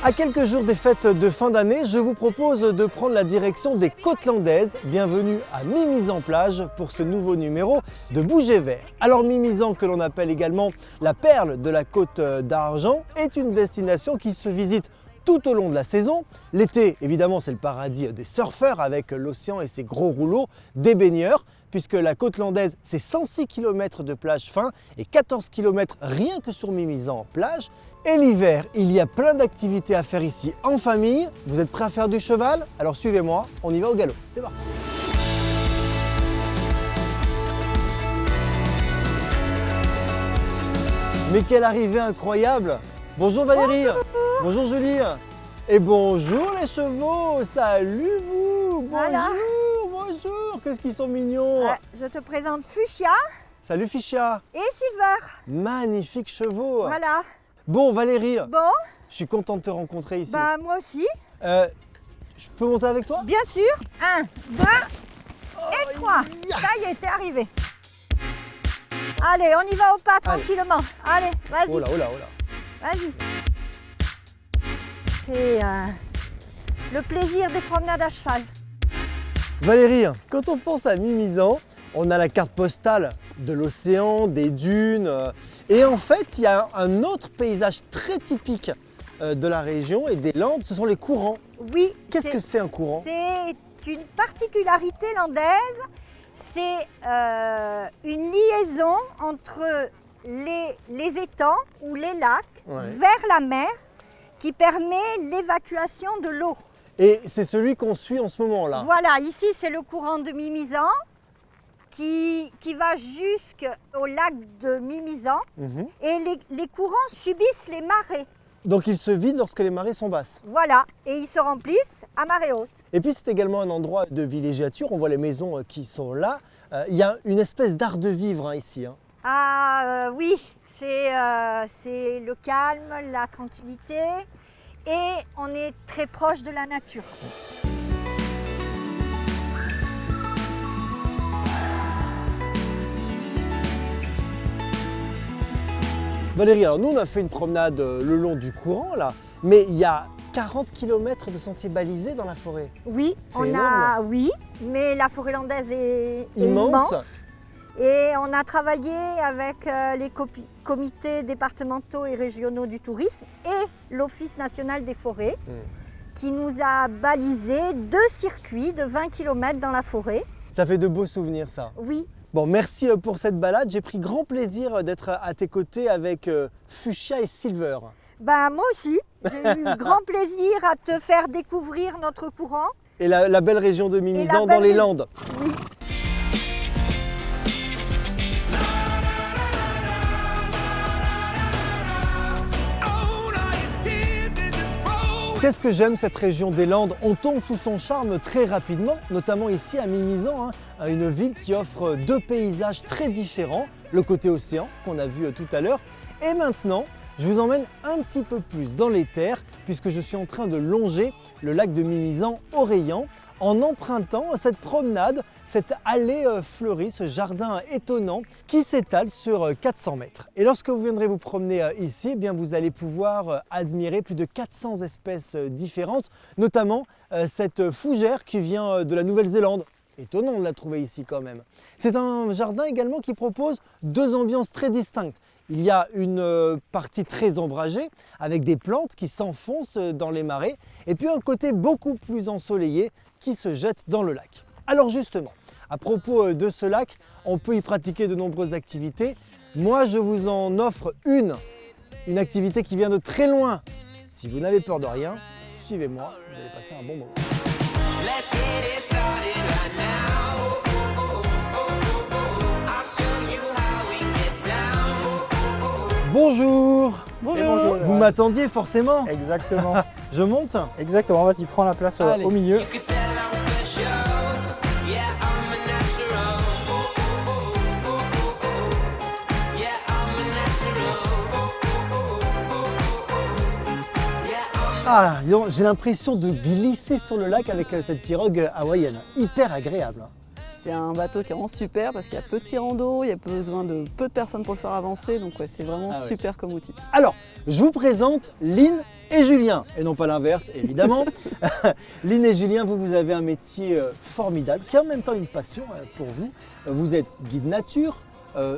À quelques jours des fêtes de fin d'année, je vous propose de prendre la direction des Côtes Landaises. Bienvenue à Mimizan-Plage pour ce nouveau numéro de Bouger Vert. Alors Mimizan, que l'on appelle également la perle de la Côte d'Argent, est une destination qui se visite tout au long de la saison. L'été, évidemment, c'est le paradis des surfeurs avec l'océan et ses gros rouleaux, des baigneurs, puisque la côte landaise, c'est 106 km de plage fin et 14 km rien que sur Mimizan plage. Et l'hiver, il y a plein d'activités à faire ici en famille. Vous êtes prêts à faire du cheval? Alors suivez-moi, on y va au galop. C'est parti! Mais quelle arrivée incroyable! Bonjour Valérie! Bonjour Julie! Et bonjour les chevaux! Salut vous! Bonjour! Voilà. Bonjour! Qu'est-ce qu'ils sont mignons! Je te présente Fuchsia Salut Ficha! et Silver. Magnifiques chevaux! Voilà. Bon Valérie, Bon, je suis content de te rencontrer ici. bah moi aussi. Je peux monter avec toi? Bien sûr. 1, 2 et 3. Ça y est, t'es arrivé. Allez, on y va au pas tranquillement. Allez, vas-y. Oh là, oh là, oh là! Vas-y. C'est le plaisir des promenades à cheval. Valérie, quand on pense à Mimizan, on a la carte postale de l'océan, des dunes. Et en fait, il y a un autre paysage très typique de la région et des Landes, ce sont les courants. Oui. Qu'est-ce que c'est un courant? C'est une particularité landaise. C'est une liaison entre les étangs ou les lacs vers la mer qui permet l'évacuation de l'eau. Et c'est celui qu'on suit en ce moment-là. Voilà, ici c'est le courant de Mimizan qui va jusqu'au lac de Mimizan. Et les courants subissent les marées. Donc ils se vident lorsque les marées sont basses. Voilà, et ils se remplissent à marée haute. Et puis c'est également un endroit de villégiature, on voit les maisons qui sont là. Il y a une espèce d'art de vivre ici. Ah oui, c'est le calme, la tranquillité et on est très proche de la nature. Valérie, alors nous on a fait une promenade le long du courant là, mais il y a 40 km de sentiers balisés dans la forêt. Oui, oui, mais la forêt landaise est immense. Et on a travaillé avec les comités départementaux et régionaux du tourisme et l'Office national des forêts qui nous a balisé 2 circuits de 20 km dans la forêt. Ça fait de beaux souvenirs ça. Oui. Bon, merci pour cette balade. J'ai pris grand plaisir d'être à tes côtés avec Fuchsia et Silver. Ben, moi aussi, j'ai eu grand plaisir à te faire découvrir notre courant. Et la belle région de Mimizan dans les Landes. Oui. Qu'est-ce que j'aime cette région des Landes? On tombe sous son charme très rapidement, notamment ici à Mimizan, une ville qui offre 2 paysages très différents, le côté océan qu'on a vu tout à l'heure, et maintenant je vous emmène un petit peu plus dans les terres puisque je suis en train de longer le lac de Mimizan-Oreillan en empruntant cette promenade, cette allée fleurie, ce jardin étonnant qui s'étale sur 400 mètres. Et lorsque vous viendrez vous promener ici, eh bien vous allez pouvoir admirer plus de 400 espèces différentes, notamment cette fougère qui vient de la Nouvelle-Zélande. Étonnant de la trouver ici quand même. C'est un jardin également qui propose 2 ambiances très distinctes. Il y a une partie très ombragée avec des plantes qui s'enfoncent dans les marais et puis un côté beaucoup plus ensoleillé qui se jette dans le lac. Alors justement, à propos de ce lac, on peut y pratiquer de nombreuses activités. Moi, je vous en offre une activité qui vient de très loin. Si vous n'avez peur de rien, suivez-moi, vous allez passer un bon moment. Let's get it started right now. I'll show you how we get down. Bonjour. Bonjour. Vous m'attendiez forcément. Exactement. Je monte? Exactement, vas-y, prends la place au milieu. Ah, j'ai l'impression de glisser sur le lac avec cette pirogue hawaïenne. Hyper agréable. C'est un bateau qui est vraiment super parce qu'il y a peu de tirants d'eau, il y a besoin de peu de personnes pour le faire avancer, donc ouais, c'est vraiment super comme outil. Alors, je vous présente Lynn et Julien, et non pas l'inverse, évidemment. Lynn et Julien, vous avez un métier formidable, qui est en même temps une passion pour vous. Vous êtes guide nature,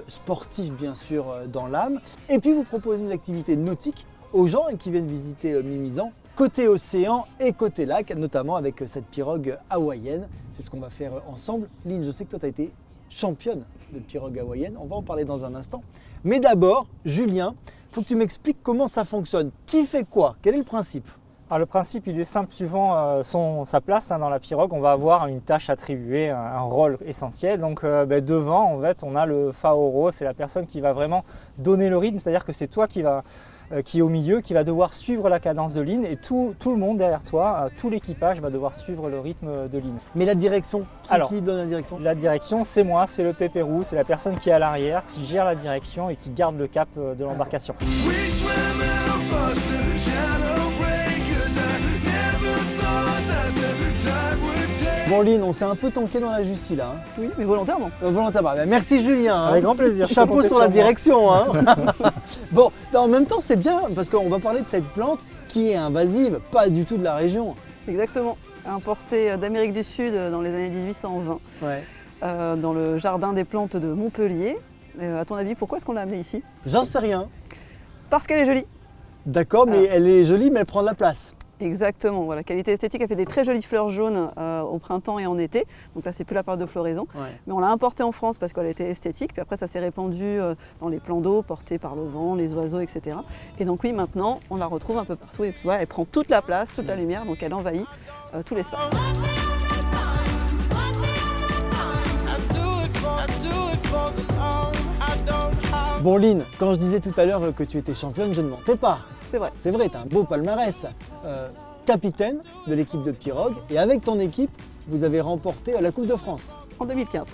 sportif bien sûr dans l'âme, et puis vous proposez des activités nautiques aux gens qui viennent visiter Mimizan, côté océan et côté lac, notamment avec cette pirogue hawaïenne. C'est ce qu'on va faire ensemble. Lynn, je sais que toi tu as été championne de pirogue hawaïenne, on va en parler dans un instant. Mais d'abord, Julien, il faut que tu m'expliques comment ça fonctionne. Qui fait quoi? Quel est le principe? Alors, le principe il est simple, suivant sa place dans la pirogue, on va avoir une tâche attribuée, un rôle essentiel. Donc devant, en fait, on a le faoro, c'est la personne qui va vraiment donner le rythme, c'est-à-dire que c'est toi qui est au milieu, qui va devoir suivre la cadence de Lynn, et tout le monde derrière toi, tout l'équipage va devoir suivre le rythme de Lynn. Mais la direction, qui donne la direction? La direction, c'est moi, c'est le pépérou, c'est la personne qui est à l'arrière, qui gère la direction et qui garde le cap de l'embarcation. Bon Lynn, on s'est un peu tanké dans la Jussie là. Oui, mais volontairement. Volontairement. Merci Julien. Avec grand plaisir. Chapeau sur la direction. Hein. Bon, en même temps c'est bien parce qu'on va parler de cette plante qui est invasive, pas du tout de la région. Exactement. Importée d'Amérique du Sud dans les années 1820, dans le jardin des plantes de Montpellier. À ton avis, pourquoi est-ce qu'on l'a amenée ici? J'en sais rien. Parce qu'elle est jolie. D'accord, mais elle est jolie, mais elle prend de la place. Exactement, voilà. Qualité esthétique, elle fait des très jolies fleurs jaunes au printemps et en été. Donc là, c'est plus la période de floraison. Mais on l'a importée en France parce qu'elle était esthétique. Puis après, ça s'est répandu dans les plans d'eau, portés par le vent, les oiseaux, etc. Et donc oui, maintenant, on la retrouve un peu partout. Et tu vois, elle prend toute la place, toute la lumière, donc elle envahit tout l'espace. Bon Lynn, quand je disais tout à l'heure que tu étais championne, je ne mentais pas. C'est vrai. C'est vrai, tu as un beau palmarès. Capitaine de l'équipe de pirogue, et avec ton équipe, vous avez remporté la Coupe de France. En 2015.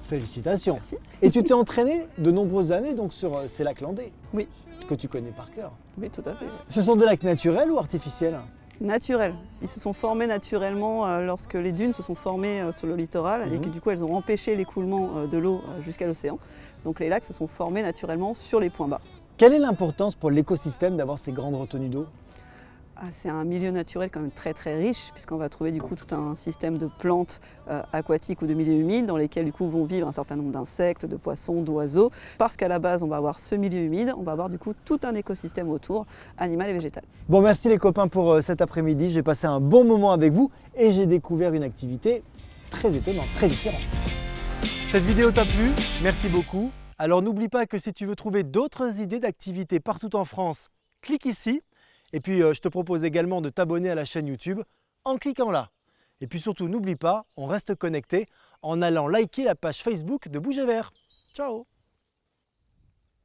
Félicitations. Merci. Et tu t'es entraîné de nombreuses années donc sur ces lacs landais. Oui. Que tu connais par cœur. Oui, tout à fait. Ce sont des lacs naturels ou artificiels? Naturels. Ils se sont formés naturellement lorsque les dunes se sont formées sur le littoral et que du coup elles ont empêché l'écoulement de l'eau jusqu'à l'océan. Donc les lacs se sont formés naturellement sur les points bas. Quelle est l'importance pour l'écosystème d'avoir ces grandes retenues d'eau? C'est un milieu naturel quand même très très riche puisqu'on va trouver du coup tout un système de plantes aquatiques ou de milieux humides dans lesquels du coup vont vivre un certain nombre d'insectes, de poissons, d'oiseaux. Parce qu'à la base on va avoir ce milieu humide, on va avoir du coup tout un écosystème autour, animal et végétal. Bon, merci les copains pour cet après-midi, j'ai passé un bon moment avec vous et j'ai découvert une activité très étonnante, très différente. Cette vidéo t'a plu? Merci beaucoup. Alors n'oublie pas que si tu veux trouver d'autres idées d'activités partout en France, clique ici. Et puis je te propose également de t'abonner à la chaîne YouTube en cliquant là. Et puis surtout n'oublie pas, on reste connecté en allant liker la page Facebook de Bouger Vert. Ciao!